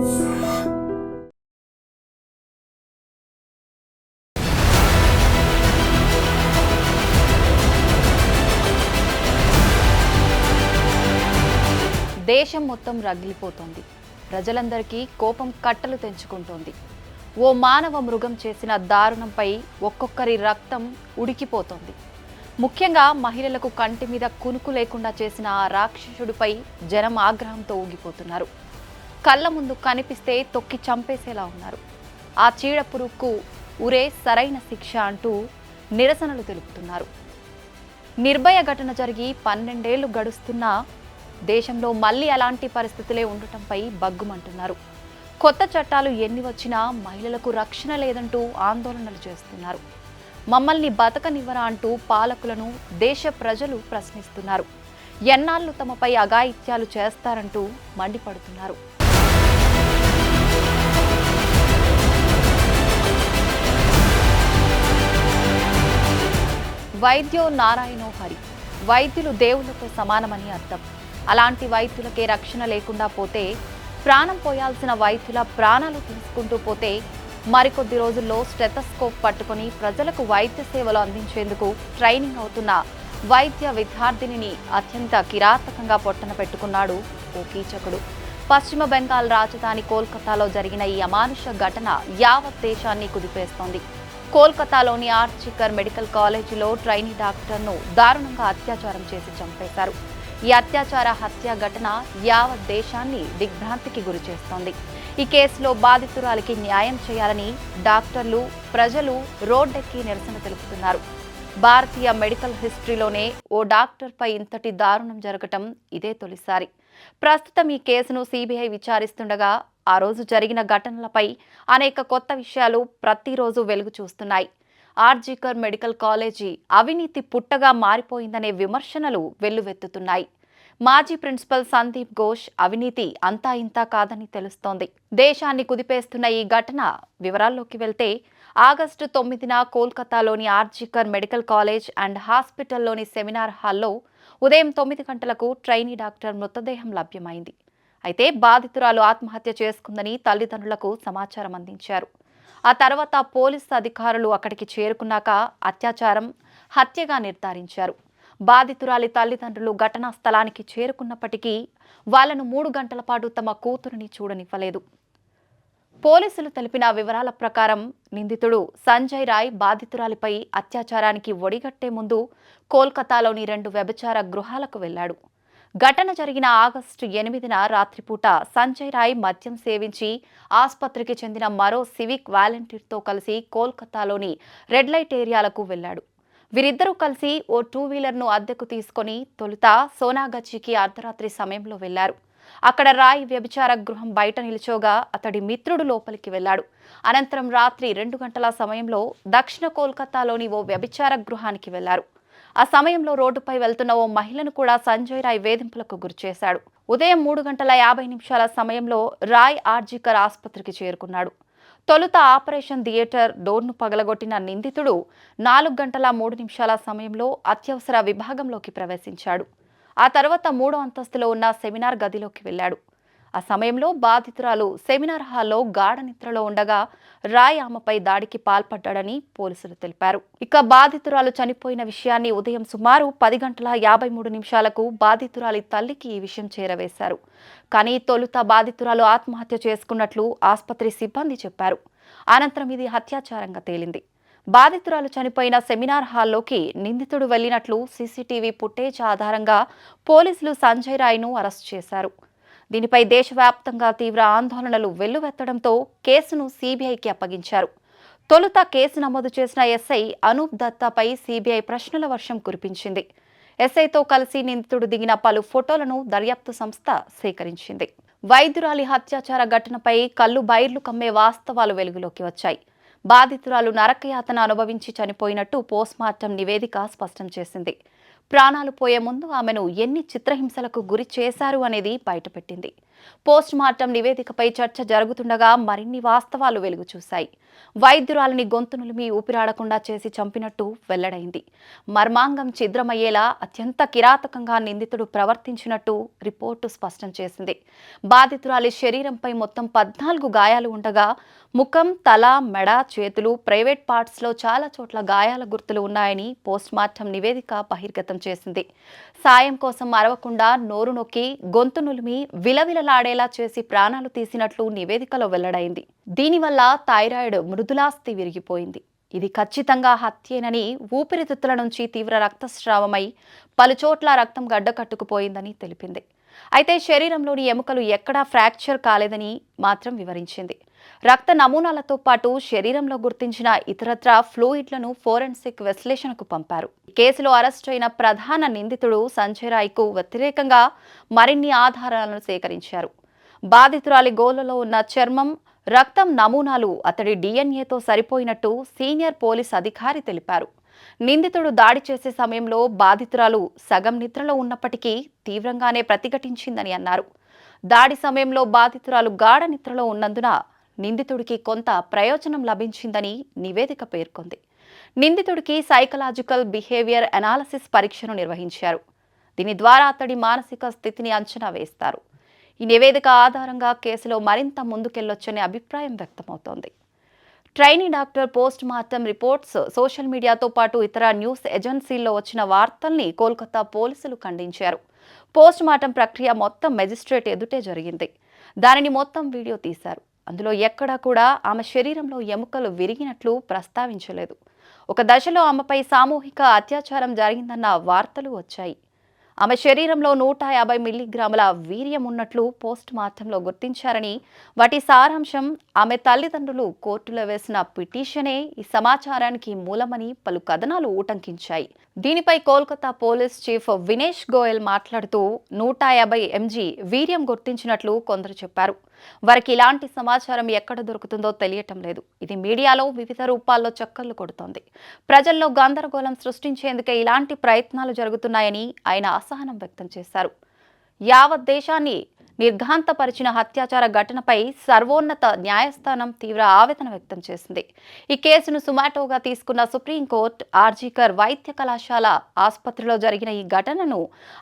దేశం మొత్తం రగిలిపోతోంది. ప్రజలందరికీ కోపం కట్టలు తెంచుకుంటోంది. ఓ మానవ మృగం చేసిన దారుణంపై ఒక్కొక్కరి రక్తం ఉడికిపోతోంది. ముఖ్యంగా మహిళలకు కంటి మీద కునుకు లేకుండా చేసిన ఆ రాక్షసుడిపై జనం ఆగ్రహంతో ఊగిపోతున్నారు. కళ్ళ ముందు కనిపిస్తే తొక్కి చంపేసేలా ఉన్నారు. ఆ చీడ పురుగుకు ఉరే సరైన శిక్ష అంటూ నిరసనలు తెలుపుతున్నారు. నిర్భయ ఘటన జరిగి 12 ఏళ్లు గడుస్తున్నా దేశంలో మళ్లీ అలాంటి పరిస్థితులే ఉండటంపై బగ్గుమంటున్నారు. కొత్త చట్టాలు ఎన్ని వచ్చినా మహిళలకు రక్షణ లేదంటూ ఆందోళనలు చేస్తున్నారు. మమ్మల్ని బతకనివ్వరా అంటూ పాలకులను దేశ ప్రజలు ప్రశ్నిస్తున్నారు. ఎన్నాళ్లు తమపై అఘాయిత్యాలు చేస్తారంటూ మండిపడుతున్నారు. వైద్యో నారాయణో హరి. వైద్యులు దేవుళ్లతో సమానమని అర్థం. అలాంటి వైద్యులకే రక్షణ లేకుండా పోతే, ప్రాణం పోయాల్సిన వైద్యుల ప్రాణాలు తీసుకుంటూ పోతే, మరికొద్ది రోజుల్లో స్టెథోస్కోప్ పట్టుకొని ప్రజలకు వైద్య సేవలు అందించేందుకు ట్రైనింగ్ అవుతున్న వైద్య విద్యార్థినిని అత్యంత కిరాతకంగా పొట్టన పెట్టుకున్నాడు ఓ కీచకుడు. పశ్చిమ బెంగాల్ రాజధాని కోల్కతాలో జరిగిన ఈ అమానుష ఘటన యావత్ దేశాన్ని కుదిపేస్తోంది. కోల్కతాలోని ఆర్జికర్ మెడికల్ కాలేజీలో ట్రైనీ డాక్టర్ను దారుణంగా అత్యాచారం చేసి చంపేశారు. ఈ అత్యాచార హత్య ఘటన యావత్ దేశాన్ని దిగ్భ్రాంతికి గురిచేస్తోంది. ఈ కేసులో బాధితురాలికి న్యాయం చేయాలని డాక్టర్లు, ప్రజలు రోడ్డెక్కి నిరసన తెలుపుతున్నారు. భారతీయ మెడికల్ హిస్టరీలోనే ఓ డాక్టర్పై ఇంతటి దారుణం జరగటం ఇదే తొలిసారి. ప్రస్తుతం ఈ కేసును సిబిఐ విచారిస్తుండగా ఆ రోజు జరిగిన ఘటనలపై అనేక కొత్త విషయాలు ప్రతిరోజు వెలుగు చూస్తున్నాయి. ఆర్జికర్ మెడికల్ కాలేజీ అవినీతి పుట్టగా మారిపోయిందనే విమర్శనలు వెల్లువెత్తుతున్నాయి. మాజీ ప్రిన్సిపల్ సందీప్ ఘోష్ అవినీతి అంతా ఇంతా కాదని తెలుస్తోంది. దేశాన్ని కుదిపేస్తున్న ఈ ఘటన వివరాల్లోకి వెళ్తే, ఆగస్టు 9న కోల్కతాలోని RG Kar medical college and హాస్పిటల్లోని seminar హాల్లో ఉదయం 9 గంటలకు ట్రైనీ డాక్టర్ మృతదేహం లభ్యమైంది. అయితే బాధితురాలు ఆత్మహత్య చేసుకుందని తల్లిదండ్రులకు సమాచారం అందించారు. ఆ తర్వాత పోలీసు అధికారులు అక్కడికి చేరుకున్నాక అత్యాచారం, హత్యగా నిర్ధారించారు. బాధితురాలి తల్లిదండ్రులు ఘటనా స్థలానికి చేరుకున్నప్పటికీ వాళ్లను 3 గంటల పాటు తమ కూతురిని చూడనివ్వలేదు. పోలీసులు తెలిపిన వివరాల ప్రకారం నిందితుడు సంజయ్ రాయ్ బాధితురాలిపై అత్యాచారానికి ఒడిగట్టే ముందు కోల్కతాలోని 2 వ్యభిచార గృహాలకు వెళ్లాడు. ఘటన జరిగిన ఆగస్టు 8న రాత్రిపూట సంజయ్ రాయ్ మద్యం సేవించి ఆసుపత్రికి చెందిన మరో సివిక్ వాలంటీర్తో కలిసి కోల్కతాలోని రెడ్ లైట్ ఏరియాలకు వెళ్లాడు. వీరిద్దరూ కలిసి ఓ 2 వీలర్ను అద్దెకు తీసుకుని తొలుత సోనాగచ్చికి అర్ధరాత్రి సమయంలో వెళ్లారు. అక్కడ రాయ్ వ్యభిచార గృహం బయట నిల్చోగా అతడి మిత్రుడు లోపలికి వెళ్లాడు. అనంతరం రాత్రి 2 గంటల సమయంలో దక్షిణ కోల్కతాలోని ఓ వ్యభిచార గృహానికి వెళ్లారు. ఆ సమయంలో రోడ్డుపై వెళ్తున్న ఓ మహిళను కూడా సంజయ్ రాయ్ వేధింపులకు గురిచేశాడు. ఉదయం 3:50 సమయంలో రాయ్ ఆర్జికర్ ఆసుపత్రికి చేరుకున్నాడు. తొలుత ఆపరేషన్ థియేటర్ డోర్ను పగలగొట్టిన నిందితుడు 4:03 సమయంలో అత్యవసర విభాగంలోకి ప్రవేశించాడు. ఆ తర్వాత 3వ అంతస్తులో ఉన్న సెమినార్ గదిలోకి వెళ్లాడు. ఆ సమయంలో బాధితురాలు సెమినార్ హాల్లో గాఢ నిద్రలో ఉండగా రాయ్ ఆమెపై దాడికి పాల్పడ్డాడని పోలీసులు తెలిపారు. ఇక బాధితురాలు చనిపోయిన విషయాన్ని ఉదయం సుమారు 10:53 బాధితురాలి తల్లికి ఈ విషయం చేరవేశారు. కానీ తొలుత బాధితురాలు ఆత్మహత్య చేసుకున్నట్లు ఆసుపత్రి సిబ్బంది చెప్పారు. అనంతరం ఇది హత్యాచారంగా తేలింది. బాధితురాలు చనిపోయిన సెమినార్ హాల్లోకి నిందితుడు వెళ్లినట్లు సీసీటీవీ ఫుటేజ్ ఆధారంగా పోలీసులు సంజయ్ రాయ్ను అరెస్ట్ చేశారు. దీనిపై దేశవ్యాప్తంగా తీవ్ర ఆందోళనలు వెల్లువెత్తడంతో కేసును సీబీఐకి అప్పగించారు. తొలుత కేసు నమోదు చేసిన ఎస్ఐ అనూప్ దత్తాపై సీబీఐ ప్రశ్నల వర్షం కురిపించింది. ఎస్ఐతో కలిసి నిందితుడు దిగిన పలు ఫోటోలను దర్యాప్తు సంస్థ సేకరించింది. వైద్యురాలి హత్యాచార ఘటనపై కళ్ళు బైర్లు కమ్మే వాస్తవాలు వెలుగులోకి వచ్చాయి. బాధితురాలు నరకయాతన అనుభవించి చనిపోయినట్టు పోస్ట్మార్టం నివేదిక స్పష్టం చేసింది. ప్రాణాలు పోయే ముందు ఆమెను ఎన్ని చిత్రహింసలకు గురి చేశారు అనేది బయటపెట్టింది. పోస్ట్ మార్టం నివేదికపై చర్చ జరుగుతుండగా మరిన్ని వాస్తవాలు వెలుగు చూశాయి. వైద్యురాలిని గొంతు నులిమి ఊపిరాడకుండా చేసి చంపినట్టు వెల్లడైంది. మర్మాంగం ఛిద్రమయ్యేలా అత్యంత కిరాతకంగా నిందితుడు ప్రవర్తించినట్టు రిపోర్టు స్పష్టం చేసింది. బాధితురాలి శరీరంపై మొత్తం 14 గాయాలు ఉండగా ముఖం, తల, మెడ, చేతులు, ప్రైవేట్ పార్ట్స్లో చాలా చోట్ల గాయాల గుర్తులు ఉన్నాయని పోస్ట్ మార్టం నివేదిక బహిర్గతం చేసింది. సాయం కోసం అరవకుండా నోరు నొక్కి గొంతు నులిమి విలవిలలాడేలా చేసి ప్రాణాలు తీసినట్లు నివేదికలో వెల్లడైంది. దీనివల్ల థైరాయిడ్ మృదులాస్థి విరిగిపోయింది. ఇది ఖచ్చితంగా హత్యేనని, ఊపిరితిత్తుల నుంచి తీవ్ర రక్తస్రావమై పలుచోట్ల రక్తం గడ్డకట్టుకుపోయిందని తెలిపింది. అయితే శరీరంలోని ఎముకలు ఎక్కడా ఫ్రాక్చర్ కాలేదని మాత్రం వివరించింది. రక్త నమూనాలతో పాటు శరీరంలో గుర్తించిన ఇతరత్రా ఫ్లూయిడ్లను ఫోరెన్సిక్ విశ్లేషణకు పంపారు. కేసులో అరెస్టు అయిన ప్రధాన నిందితుడు సంజయ్ రాయ్కు వ్యతిరేకంగా మరిన్ని ఆధారాలను సేకరించారు. బాధితురాలి గోళ్లలో ఉన్న చర్మం, రక్తం నమూనాలు అతడి డిఎన్ఏతో సరిపోయినట్టు సీనియర్ పోలీస్ అధికారి తెలిపారు. నిందితుడు దాడి చేసే సమయంలో బాధితురాలు సగం నిద్రలో ఉన్నప్పటికీ తీవ్రంగానే ప్రతిఘటించిందని అన్నారు. దాడి సమయంలో బాధితురాలు గాఢ నిద్రలో ఉన్నందున నిందితుడికి కొంత ప్రయోజనం లభించిందని నివేదిక పేర్కొంది. నిందితుడికి సైకలాజికల్ బిహేవియర్ అనాలిసిస్ పరీక్షను నిర్వహించారు. దీని ద్వారా అతడి మానసిక స్థితిని అంచనా వేస్తారు. ఈ నివేదిక ఆధారంగా కేసులో మరింత ముందుకెళ్లొచ్చనే అభిప్రాయం వ్యక్తమవుతోంది. Trainee doctor post mortem reports social మీడియాతో పాటు ఇతర న్యూస్ ఏజెన్సీల్లో వచ్చిన వార్తల్ని కోల్కతా పోలీసులు ఖండించారు. పోస్ట్ మార్టం ప్రక్రియ మొత్తం మెజిస్ట్రేట్ ఎదుటే జరిగింది. దానిని మొత్తం వీడియో తీశారు. అందులో ఎక్కడా కూడా ఆమె శరీరంలో ఎముకలు విరిగినట్లు ప్రస్తావించలేదు. ఒక దశలో ఆమెపై సామూహిక అత్యాచారం జరిగిందన్న వార్తలు వచ్చాయి. ఆమె శరీరంలో 150 మిల్లీగ్రాముల వీర్యం ఉన్నట్లు పోస్ట్ మార్టంలో గుర్తించారని, వాటి సారాంశం ఆమె తల్లిదండ్రులు కోర్టులో వేసిన పిటిషనే ఈ సమాచారానికి మూలమని పలు కథనాలు ఊటంకించాయి. దీనిపై కోల్కతా పోలీస్ చీఫ్ వినేష్ గోయల్ మాట్లాడుతూ 150 mg వీర్యం గుర్తించినట్లు కొందరు చెప్పారు. వారికి ఇలాంటి సమాచారం ఎక్కడ దొరుకుతుందో తెలియటం లేదు. ఇది మీడియాలో వివిధ రూపాల్లో చక్కర్లు కొడుతోంది. ప్రజల్లో గందరగోళం సృష్టించేందుకే ఇలాంటి ప్రయత్నాలు జరుగుతున్నాయని ఆయన అసహనం వ్యక్తం చేశారు. యావత్ దేశాన్ని నిర్ఘాంతపరిచిన హత్యాచార ఘటనపై సర్వోన్నత న్యాయస్థానం తీవ్ర ఆవేదన వ్యక్తం చేసింది. ఈ కేసును సుమాటోగా తీసుకున్న సుప్రీంకోర్టు ఆర్జీకర్ వైద్య కళాశాల ఆసుపత్రిలో జరిగిన ఈ ఘటనను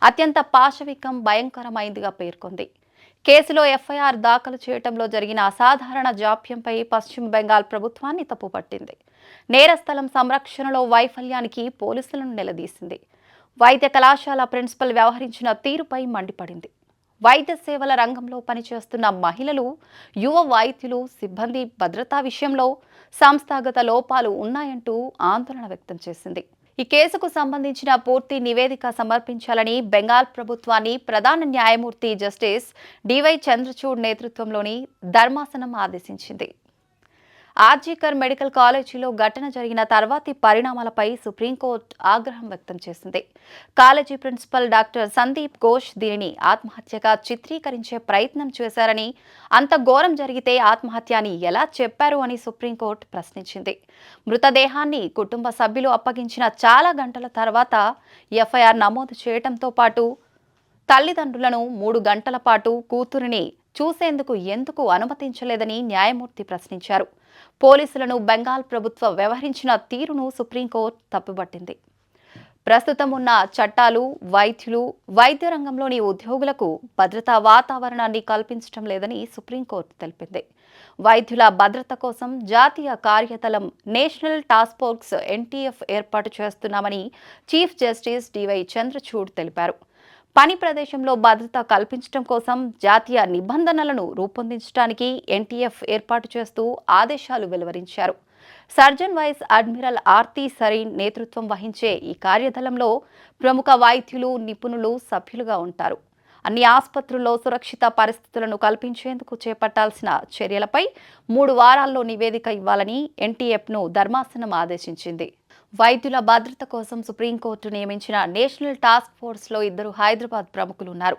అత్యంత పాశవికం, భయంకరమైందిగా పేర్కొంది. కేసులో ఎఫ్ఐఆర్ దాఖలు చేయడంలో జరిగిన అసాధారణ జాప్యంపై పశ్చిమ బెంగాల్ ప్రభుత్వాన్ని తప్పుపట్టింది. నేరస్థలం సంరక్షణలో వైఫల్యానికి పోలీసులను నిలదీసింది. వైద్య కళాశాల ప్రిన్సిపల్ వ్యవహరించిన తీరుపై మండిపడింది. వైద్య సేవల రంగంలో పనిచేస్తున్న మహిళలు, యువ వైద్యులు, సిబ్బంది భద్రతా విషయంలో సంస్థాగత లోపాలు ఉన్నాయంటూ ఆందోళన వ్యక్తం చేసింది. ఈ కేసుకు సంబంధించిన పూర్తి నివేదిక సమర్పించాలని బెంగాల్ ప్రభుత్వాన్ని ప్రధాన న్యాయమూర్తి జస్టిస్ డివై చంద్రచూడ్ నేతృత్వంలోని ధర్మాసనం ఆదేశించింది. ఆర్జీకర్ మెడికల్ కాలేజీలో ఘటన జరిగిన తర్వాతి పరిణామాలపై సుప్రీంకోర్టు ఆగ్రహం వ్యక్తం చేసింది. College principal doctor Sandip Ghosh దీనిని ఆత్మహత్యగా చిత్రీకరించే ప్రయత్నం చేశారని, అంత ఘోరం జరిగితే ఆత్మహత్య అని ఎలా చెప్పారు అని సుప్రీంకోర్టు ప్రశ్నించింది. మృతదేహాన్ని కుటుంబ సభ్యులు అప్పగించిన చాలా గంటల తర్వాత ఎఫ్ఐఆర్ నమోదు చేయడంతో పాటు తల్లిదండ్రులను 3 గంటల పాటు కూతురిని చూసేందుకు ఎందుకు అనుమతించలేదని న్యాయమూర్తి ప్రశ్నించారు. పోలీసులను బెంగాల్ ప్రభుత్వం వ్యవహరించిన తీరును సుప్రీంకోర్టు తప్పుపట్టింది. ప్రస్తుతం ఉన్న చట్టాలు వైద్యులు, వైద్య రంగంలోని ఉద్యోగులకు భద్రతా వాతావరణాన్ని కల్పించడం లేదని సుప్రీంకోర్టు తెలిపింది. వైద్యుల భద్రత కోసం జాతీయ కార్యదళం నేషనల్ టాస్క్ ఫోర్స్ ఎన్టీఎఫ్ ఏర్పాటు చేస్తున్నామని చీఫ్ జస్టిస్ డివై చంద్రచూడ్ తెలిపారు. పని ప్రదేశంలో భద్రత కల్పించడం కోసం జాతీయ నిబంధనలను రూపొందించడానికి ఎన్టీఎఫ్ ఏర్పాటు చేస్తూ ఆదేశాలు వెలువరించారు. Surgeon vice admiral Arti Sarin నేతృత్వం వహించే ఈ కార్యదళంలో ప్రముఖ వైద్యులు, నిపుణులు సభ్యులుగా ఉంటారు. అన్ని ఆసుపత్రుల్లో సురక్షిత పరిస్థితులను కల్పించేందుకు చేపట్టాల్సిన చర్యలపై 3 వారాల్లో నివేదిక ఇవ్వాలని ఎన్టీఎఫ్ను ధర్మాసనం ఆదేశించింది. వైద్యుల భద్రత కోసం సుప్రీంకోర్టు నియమించిన నేషనల్ టాస్క్ ఫోర్స్లో ఇద్దరు హైదరాబాద్ ప్రముఖులు ఉన్నారు.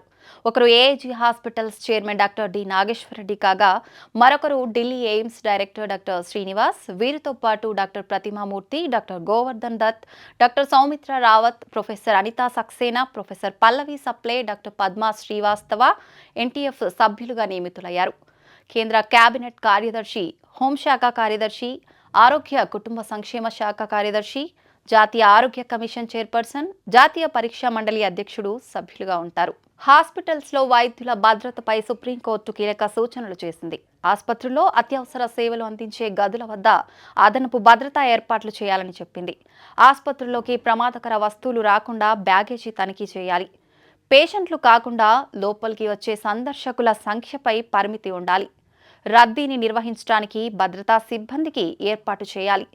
ఒకరు AIG hospitals chairman doctor D Nageswara Reddy కాగా, మరొకరు Delhi AIIMS director doctor Srinivas. వీరితో పాటు doctor Pratima Murthy, doctor Govardhan Dutt, doctor Soumitra Rawat, professor Anita Saxena, professor Pallavi Saple, doctor Padma Srivastava NTF సభ్యులుగా నియమితులయ్యారు. కేంద్ర కేబినెట్ కార్యదర్శి, హోంశాఖ కార్యదర్శి, ఆరోగ్య కుటుంబ సంక్షేమ శాఖ కార్యదర్శి, జాతీయ ఆరోగ్య కమిషన్ చైర్పర్సన్, జాతీయ పరీక్షా మండలి అధ్యక్షుడు సభ్యులుగా ఉంటారు. హాస్పిటల్స్లో వైద్యుల భద్రతపై సుప్రీంకోర్టు కీలక సూచనలు చేసింది. ఆసుపత్రుల్లో అత్యవసర సేవలు అందించే గదుల వద్ద అదనపు భద్రతా ఏర్పాట్లు చేయాలని చెప్పింది. ఆసుపత్రుల్లోకి ప్రమాదకర వస్తువులు రాకుండా బ్యాగేజీ తనిఖీ చేయాలి. పేషెంట్లు కాకుండా లోపలికి వచ్చే సందర్శకుల సంఖ్యపై పరిమితి ఉండాలి. రద్దీని నిర్వహించడానికి భద్రతా సిబ్బందికి ఏర్పాటు చేయాలి.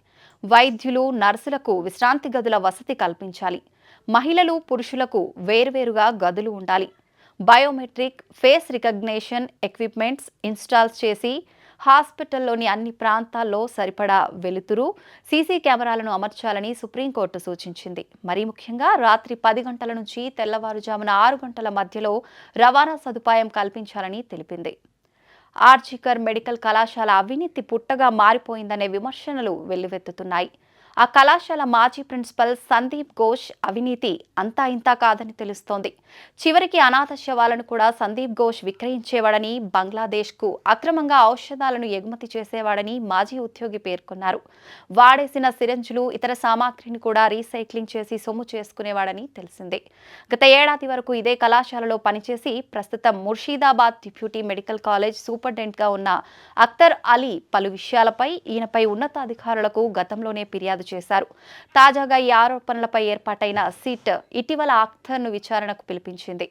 వైద్యులు, నర్సులకు విశ్రాంతి గదుల వసతి కల్పించాలి. మహిళలు, పురుషులకు వేర్వేరుగా గదులు ఉండాలి. Biometric, face recognition equipments install చేసి హాస్పిటల్లోని అన్ని ప్రాంతాల్లో సరిపడా వెలుతురు, సీసీ కెమెరాలను అమర్చాలని సుప్రీంకోర్టు సూచించింది. మరీ ముఖ్యంగా రాత్రి 10 గంటల నుంచి తెల్లవారుజామున 6 గంటల మధ్యలో రవాణా సదుపాయం కల్పించాలని తెలిపింది. ఆర్జికర్ మెడికల్ కళాశాల అవినీతి పుట్టగా మారిపోయిందనే విమర్శనలు వెల్లువెత్తుతున్నాయి. ఆ కళాశాల మాజీ ప్రిన్సిపల్ సందీప్ ఘోష్ అవినీతి అంతా ఇంతా కాదని తెలుస్తోంది. చివరికి అనాథ శవాలను కూడా సందీప్ ఘోష్ విక్రయించేవాడని, బంగ్లాదేశ్కు అక్రమంగా ఔషధాలను ఎగుమతి చేసేవాడని మాజీ ఉద్యోగి పేర్కొన్నారు. వాడేసిన సిరంజులు, ఇతర సామాగ్రిని కూడా రీసైక్లింగ్ చేసి సొమ్ము చేసుకునేవాడని తెలిసిందే. గత ఏడాది వరకు ఇదే కళాశాలలో పనిచేసి ప్రస్తుతం ముర్షిదాబాద్ డిప్యూటీ మెడికల్ కాలేజ్ సూపరింటెండెంట్గా ఉన్న అఖ్తర్ అలీ పలు విషయాలపై ఈయనపై ఉన్నతాధికారులకు గతంలోనే ఫిర్యాదు చేశారు. తాజాగా ఈ ఆరోపణలపై ఏర్పాటైన సిట్ ఇటీవల అఖ్తర్ను విచారణకు పిలిపించింది.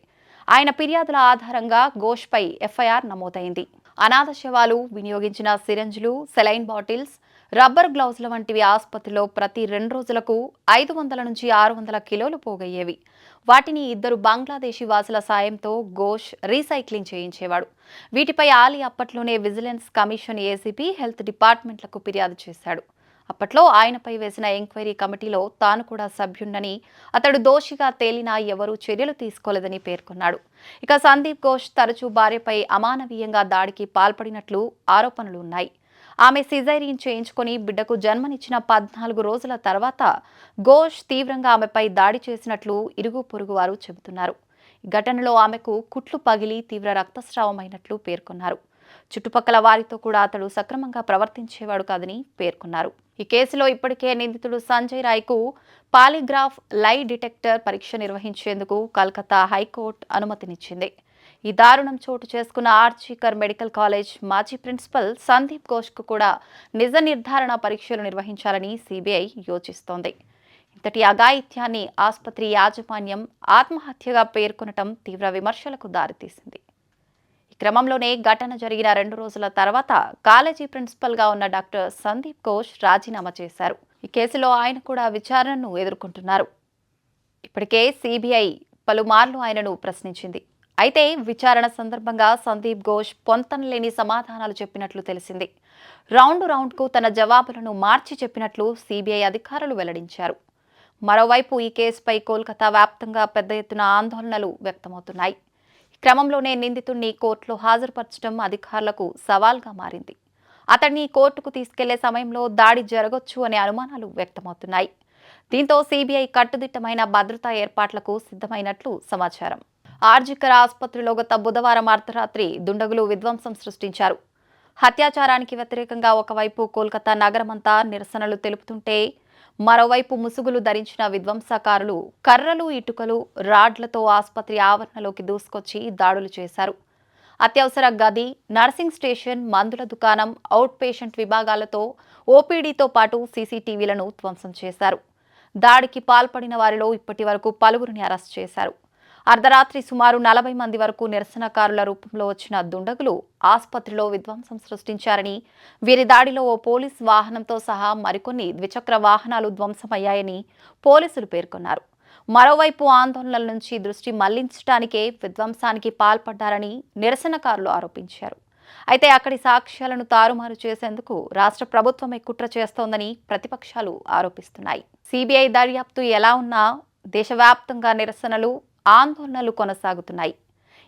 ఆయన ఫిర్యాదుల ఆధారంగా ఘోష్పై ఎఫ్ఐఆర్ నమోదైంది. అనాథ శవాలు, వినియోగించిన సిరంజులు, సెలైన్ బాటిల్స్, రబ్బర్ గ్లౌజుల వంటివి ఆసుపత్రిలో ప్రతి 2 రోజులకు 500 నుంచి 600 కిలోలు పోగయ్యేవి. వాటిని 2 బంగ్లాదేశీ వాసుల సాయంతో ఘోష్ రీసైక్లింగ్ చేయించేవాడు. వీటిపై ఆలీ అప్పట్లోనే విజిలెన్స్ కమిషన్, ఏసీపీ, హెల్త్ డిపార్ట్మెంట్లకు ఫిర్యాదు చేశాడు. అప్పట్లో ఆయనపై వేసిన ఎంక్వైరీ కమిటీలో తాను కూడా సభ్యుణ్ణని, అతడు దోషిగా తేలినా ఎవరూ చర్యలు తీసుకోలేదని పేర్కొన్నాడు. ఇక సందీప్ ఘోష్ తరచూ భార్యపై అమానవీయంగా దాడికి పాల్పడినట్లు ఆరోపణలు ఉన్నాయి. ఆమె సిజైరియన్ చేయించుకొని బిడ్డకు జన్మనిచ్చిన 14 రోజుల తర్వాత ఘోష్ తీవ్రంగా ఆమెపై దాడి చేసినట్లు ఇరుగు పొరుగు వారు చెబుతున్నారు. ఈ ఘటనలో ఆమెకు కుట్లు పగిలి తీవ్ర రక్తస్రావమైనట్లు పేర్కొన్నారు. చుట్టుపక్కల వారితో కూడా అతడు సక్రమంగా ప్రవర్తించేవాడు కాదని పేర్కొన్నారు. ఈ కేసులో ఇప్పటికే నిందితుడు సంజయ్ రాయ్కు పాలిగ్రాఫ్ లై డిటెక్టర్ పరీక్ష నిర్వహించేందుకు కలకత్తా హైకోర్టు అనుమతినిచ్చింది. ఈ దారుణం చోటు చేసుకున్న ఆర్జికర్ మెడికల్ కాలేజ్ మాజీ ప్రిన్సిపల్ సందీప్ ఘోష్కు కూడా నిజ నిర్ధారణ పరీక్షలు నిర్వహించాలని సిబిఐ యోచిస్తోంది. ఇంతటి అఘాయిత్యాన్ని ఆసుపత్రి యాజమాన్యం ఆత్మహత్యగా పేర్కొనటం తీవ్ర విమర్శలకు దారితీసింది. ఈ క్రమంలోనే ఘటన జరిగిన 2 రోజుల తర్వాత కాలేజీ ప్రిన్సిపల్గా ఉన్న డాక్టర్ సందీప్ ఘోష్ రాజీనామా చేశారు. ఈ కేసులో ఆయన కూడా విచారణను ఎదుర్కొంటున్నారు. ఇప్పటికే సిబిఐ పలుమార్లు ఆయనను ప్రశ్నించింది. అయితే విచారణ సందర్భంగా సందీప్ ఘోష్ పొంతనలేని సమాధానాలు చెప్పినట్లు తెలిసింది. రౌండ్కు తన జవాబులను మార్చి చెప్పినట్లు సిబిఐ అధికారులు వెల్లడించారు. మరోవైపు ఈ కేసుపై కోల్కతా వ్యాప్తంగా పెద్ద ఎత్తున ఆందోళనలు వ్యక్తమవుతున్నాయి. క్రమంలోనే నిందితుడిని కోర్టులో హాజరుపరచడం అధికారులకు సవాల్గా మారింది. అతడిని కోర్టుకు తీసుకెళ్లే సమయంలో దాడి జరగొచ్చు అనే అనుమానాలు వ్యక్తమవుతున్నాయి. దీంతో సిబిఐ కట్టుదిట్టమైన భద్రతా ఏర్పాట్లకు సిద్ధమైనట్లు సమాచారం. ఆర్జికర్ ఆసుపత్రిలో గత బుధవారం అర్ధరాత్రి దుండగులు విధ్వంసం సృష్టించారు. హత్యాచారానికి వ్యతిరేకంగా ఒకవైపు కోల్కతా నగరమంతా నిరసనలు తెలుపుతుంటే, మరోవైపు ముసుగులు ధరించిన విధ్వంసకారులు కర్రలు, ఇటుకలు, రాడ్లతో ఆసుపత్రి ఆవరణలోకి దూసుకొచ్చి దాడులు చేశారు. అత్యవసర గది, నర్సింగ్ స్టేషన్, మందుల దుకాణం, అవుట్ పేషెంట్ విభాగాలతో ఓపీడీతో పాటు సీసీటీవీలను ధ్వంసం చేశారు. దాడికి పాల్పడిన వారిలో ఇప్పటి వరకు పలువురిని అరెస్ట్ చేశారు. అర్ధరాత్రి సుమారు 40 మంది వరకు నిరసనకారుల రూపంలో వచ్చిన దుండగులు ఆసుపత్రిలో విధ్వంసం సృష్టించారని, వీరి దాడిలో ఓ పోలీస్ వాహనంతో సహా మరికొన్ని ద్విచక్ర వాహనాలు ధ్వంసమయ్యాయని పోలీసులు పేర్కొన్నారు. మరోవైపు ఆందోళనల నుంచి దృష్టి మళ్లించడానికే విధ్వంసానికి పాల్పడ్డారని నిరసనకారులు ఆరోపించారు. అయితే అక్కడి సాక్ష్యాలను తారుమారు చేసేందుకు రాష్ట్ర ప్రభుత్వమే కుట్ర చేస్తోందని ప్రతిపక్షాలు ఆరోపిస్తున్నాయి. సిబిఐ దర్యాప్తు ఎలా ఉన్నా దేశవ్యాప్తంగా నిరసనలు, ఆందోళనలు కొనసాగుతున్నాయి.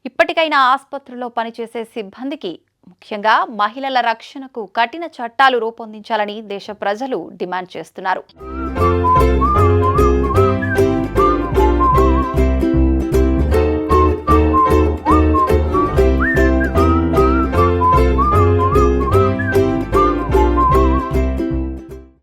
ఇప్పటికైనా ఆసుపత్రుల్లో పనిచేసే సిబ్బందికి, ముఖ్యంగా మహిళల రక్షణకు కఠిన చట్టాలు రూపొందించాలని దేశ ప్రజలు డిమాండ్ చేస్తున్నారు.